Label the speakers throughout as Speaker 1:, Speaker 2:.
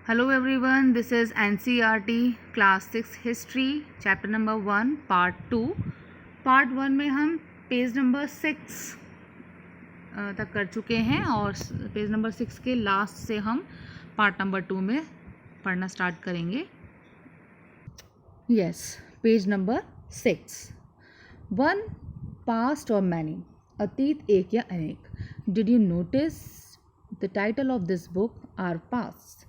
Speaker 1: Hello everyone, this is NCERT Class 6 History Chapter number 1 Part 2. Part 1 में हम page number 6 तक कर चुके हैं और पेज नंबर 6 के लास्ट से हम पार्ट नंबर 2 में पढ़ना स्टार्ट करेंगे. Yes, page number 6. One, past or many. अतीत एक या अनेक. Did you notice the title of this book are past?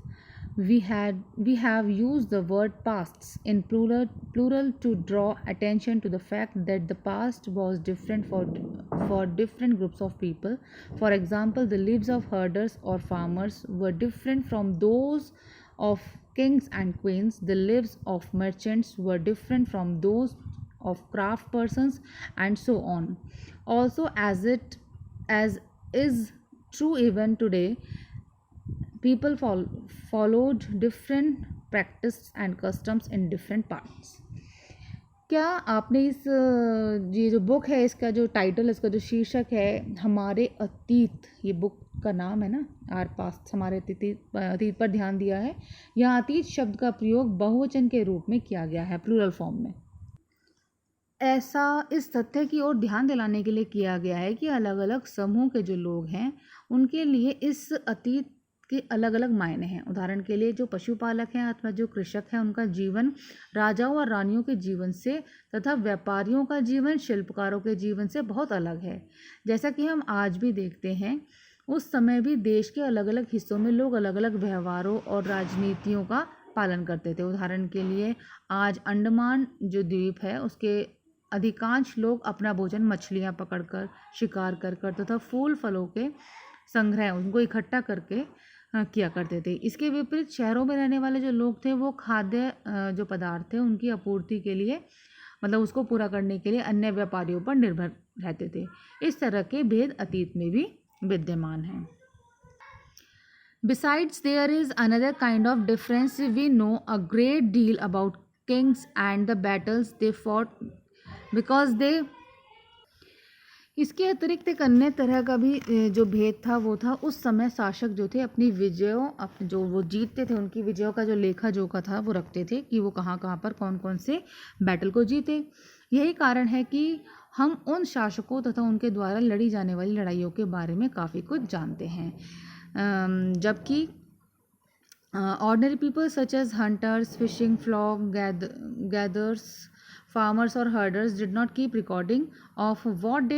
Speaker 1: We have used the word pasts in plural to draw attention to the fact that the past was different for different groups of people. For example, the lives of herders or farmers were different from those of kings and queens. The lives of merchants were different from those of craft persons, and so on. Also, as is true even today, people followed different practice and customs in different parts. क्या आपने ये जो book है, इसका जो title, इसका जो शीर्षक है हमारे अतीत, ये बुक का नाम है ना, आर पास्ट, हमारे अतीत पर ध्यान दिया है. यहाँ अतीत शब्द का प्रयोग बहुवचन के रूप में किया गया है, प्लूरल फॉर्म में. ऐसा इस तथ्य की ओर ध्यान दिलाने के लिए किया गया है कि अलग अलग समूह के जो लोग हैं उनके लिए इस अतीत के अलग अलग मायने हैं. उदाहरण के लिए जो पशुपालक हैं अथवा जो कृषक हैं, उनका जीवन राजाओं और रानियों के जीवन से तथा व्यापारियों का जीवन शिल्पकारों के जीवन से बहुत अलग है. जैसा कि हम आज भी देखते हैं, उस समय भी देश के अलग अलग हिस्सों में लोग अलग अलग व्यवहारों और राजनीतियों का पालन करते थे. उदाहरण के लिए आज अंडमान जो द्वीप है उसके अधिकांश लोग अपना भोजन मछलियाँ पकड़कर, शिकार कर तथा फूल फलों के संग्रह उनको इकट्ठा करके किया करते थे. इसके विपरीत शहरों में रहने वाले जो लोग थे वो खाद्य जो पदार्थ थे उनकी आपूर्ति के लिए, मतलब उसको पूरा करने के लिए अन्य व्यापारियों पर निर्भर रहते थे. इस तरह के भेद अतीत में भी विद्यमान हैं. Besides, there is another kind of difference. We know a great deal about kings and the battles they fought because they. इसके अतिरिक्त एक अन्य तरह का भी जो भेद था वो था उस समय शासक जो थे अपनी विजयों, जो वो जीतते थे उनकी विजयों का जो लेखा जोखा था वो रखते थे कि वो कहाँ कहाँ पर कौन कौन से बैटल को जीते. यही कारण है कि हम उन शासकों तथा उनके द्वारा लड़ी जाने वाली लड़ाइयों के बारे में काफ़ी कुछ जानते हैं. जबकि ordinary people such as hunters, fishing, flock gatherers, farmers or herders did not keep recording of what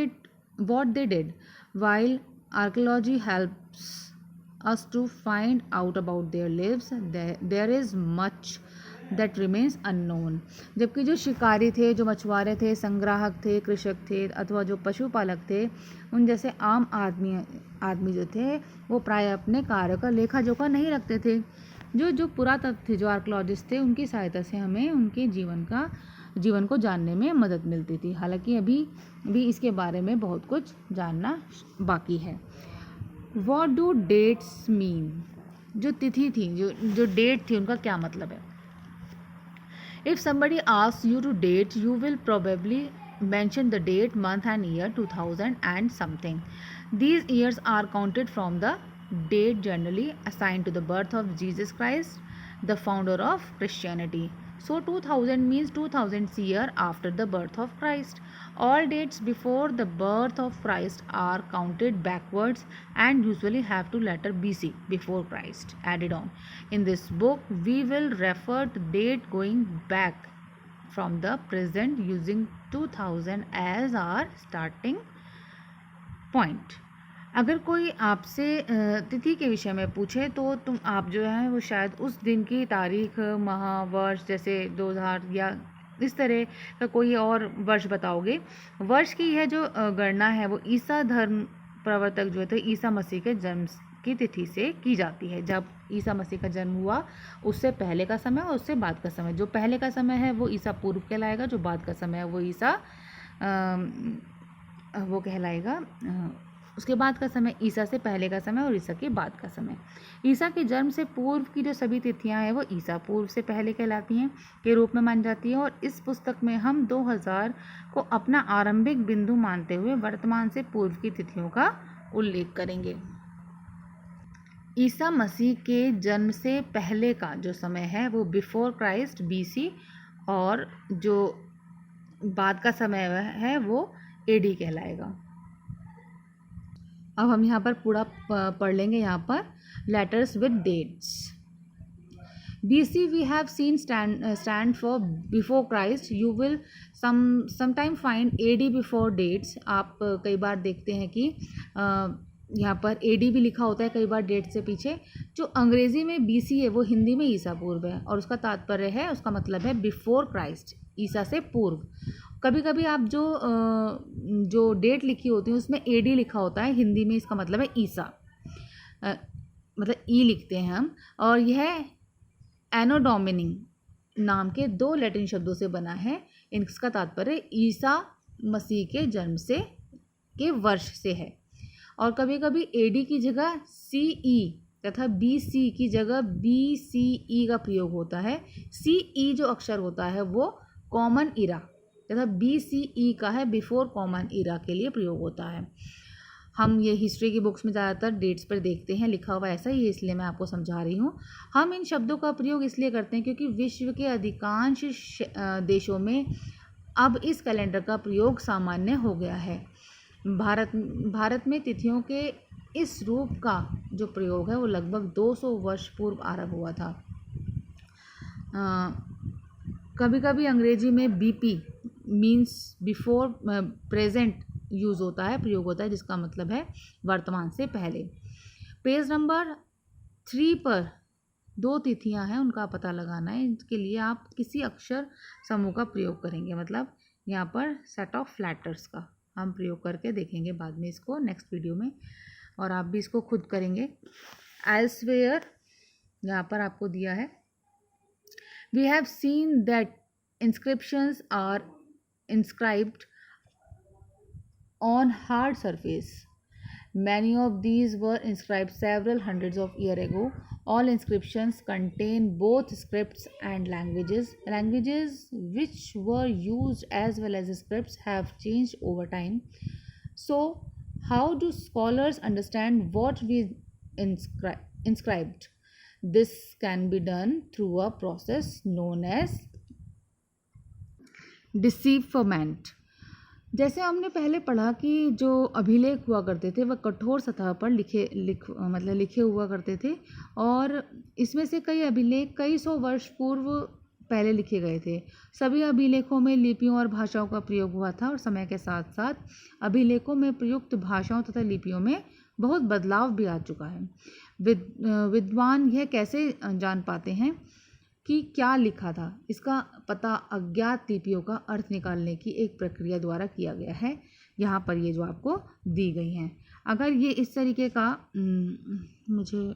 Speaker 1: they did. While archaeology helps us to find out about their lives, there is much that remains unknown. जबकि जो शिकारी थे, जो मछुआरे थे, संग्राहक थे, कृषक थे अथवा जो पशुपालक थे, उन जैसे आम आदमी जो थे वो प्राय अपने कार्य का लेखा जोखा नहीं रखते थे. जो पुरातत्व थे, जो आर्कियोलॉजिस्ट थे, उनकी सहायता से हमें उनके जीवन को जानने में मदद मिलती थी. हालांकि अभी भी इसके बारे में बहुत कुछ जानना बाकी है. What do dates mean? जो तिथि थी, जो डेट थी, उनका क्या मतलब है? If somebody asks you to date, you will probably mention the date, month and year 2000 and something. These years are counted from the date generally assigned to the birth of Jesus Christ, the founder of Christianity. So 2000 means 2000th year after the birth of Christ. All dates before the birth of Christ are counted backwards and usually have to letter BC, before Christ, added on. In this book, we will refer to date going back from the present using 2000 as our starting point. अगर कोई आपसे तिथि के विषय में पूछे तो आप जो है वो शायद उस दिन की तारीख, माह, वर्ष, जैसे 2000 या इस तरह का कोई और वर्ष बताओगे. वर्ष की यह जो गणना है वो ईसा धर्म प्रवर्तक जो थे ईसा मसीह के जन्म की तिथि से की जाती है. जब ईसा मसीह का जन्म हुआ उससे पहले का समय और उससे बाद का समय. जो पहले का समय है वो ईसा पूर्व कहलाएगा, जो बाद का समय है वो ईसा वो कहलाएगा. उसके बाद का समय ईसा से पहले का समय और ईसा के बाद का समय. ईसा के जन्म से पूर्व की जो सभी तिथियां हैं वो ईसा पूर्व से पहले कहलाती हैं के रूप में मानी जाती है. और इस पुस्तक में हम 2000 को अपना आरंभिक बिंदु मानते हुए वर्तमान से पूर्व की तिथियों का उल्लेख करेंगे. ईसा मसीह के जन्म से पहले का जो समय है वो बिफोर क्राइस्ट BC, और जो बाद का समय है वो AD कहलाएगा। अब हम यहाँ पर पूरा पढ़ लेंगे। यहाँ पर letters with dates. BC we have seen stand for before Christ. You will sometime find AD before dates. आप कई बार देखते हैं कि यहाँ पर AD भी लिखा होता है कई बार डेट से पीछे। जो अंग्रेज़ी में BC है वो हिंदी में ईसा पूर्व है, और उसका तात्पर्य है, उसका मतलब है बिफोर क्राइस्ट, ईसा से पूर्व। कभी कभी आप जो डेट लिखी होती है उसमें AD लिखा होता है, हिंदी में इसका मतलब है ईसा, मतलब ई लिखते हैं हम। और यह एनो डोमिनी नाम के 2 लैटिन शब्दों से बना है। इसका तात्पर्य ईसा मसीह के जन्म से के वर्ष से है। और कभी कभी AD की जगह CE तथा BC की जगह BCE का प्रयोग होता है। CE जो अक्षर होता है वो कॉमन इरा तथा BCE का है बिफोर कॉमन इरा के लिए प्रयोग होता है। हम ये हिस्ट्री की बुक्स में ज़्यादातर डेट्स पर देखते हैं, लिखा हुआ ऐसा ही है, इसलिए मैं आपको समझा रही हूँ। हम इन शब्दों का प्रयोग इसलिए करते हैं क्योंकि विश्व के अधिकांश देशों में अब इस कैलेंडर का प्रयोग सामान्य हो गया है। भारत में तिथियों के इस रूप का जो प्रयोग है वो लगभग 200 वर्ष पूर्व आरंभ हुआ था। कभी कभी अंग्रेजी में BP means before present use होता है, प्रयोग होता है, जिसका मतलब है वर्तमान से पहले। पेज नंबर 3 पर 2 तिथियां हैं, उनका पता लगाना है। इसके लिए आप किसी अक्षर समूह का प्रयोग करेंगे, मतलब यहाँ पर सेट ऑफ लेटर्स का हम प्रयोग करके देखेंगे बाद में इसको नेक्स्ट वीडियो में, और आप भी इसको खुद करेंगे। एल्सवेयर यहाँ पर आपको दिया है। We have seen that inscriptions are inscribed on hard surface. Many of these were inscribed several hundreds of years ago. All inscriptions contain both scripts and languages. Languages which were used as well as scripts have changed over time. So, how do scholars understand what we inscribed? This can be done through a process known as डिसीफरमेंट। जैसे हमने पहले पढ़ा कि जो अभिलेख हुआ करते थे वह कठोर सतह पर लिखे हुआ करते थे, और इसमें से कई अभिलेख कई सौ वर्ष पूर्व पहले लिखे गए थे। सभी अभिलेखों में लिपियों और भाषाओं का प्रयोग हुआ था, और समय के साथ साथ अभिलेखों में प्रयुक्त भाषाओं तथा लिपियों में बहुत बदलाव भी आ चुका है। विद्वान यह कैसे जान पाते हैं कि क्या लिखा था? इसका पता अज्ञात लिपियों का अर्थ निकालने की एक प्रक्रिया द्वारा किया गया है। यहाँ पर ये जो आपको दी गई हैं, अगर ये इस तरीके का मुझे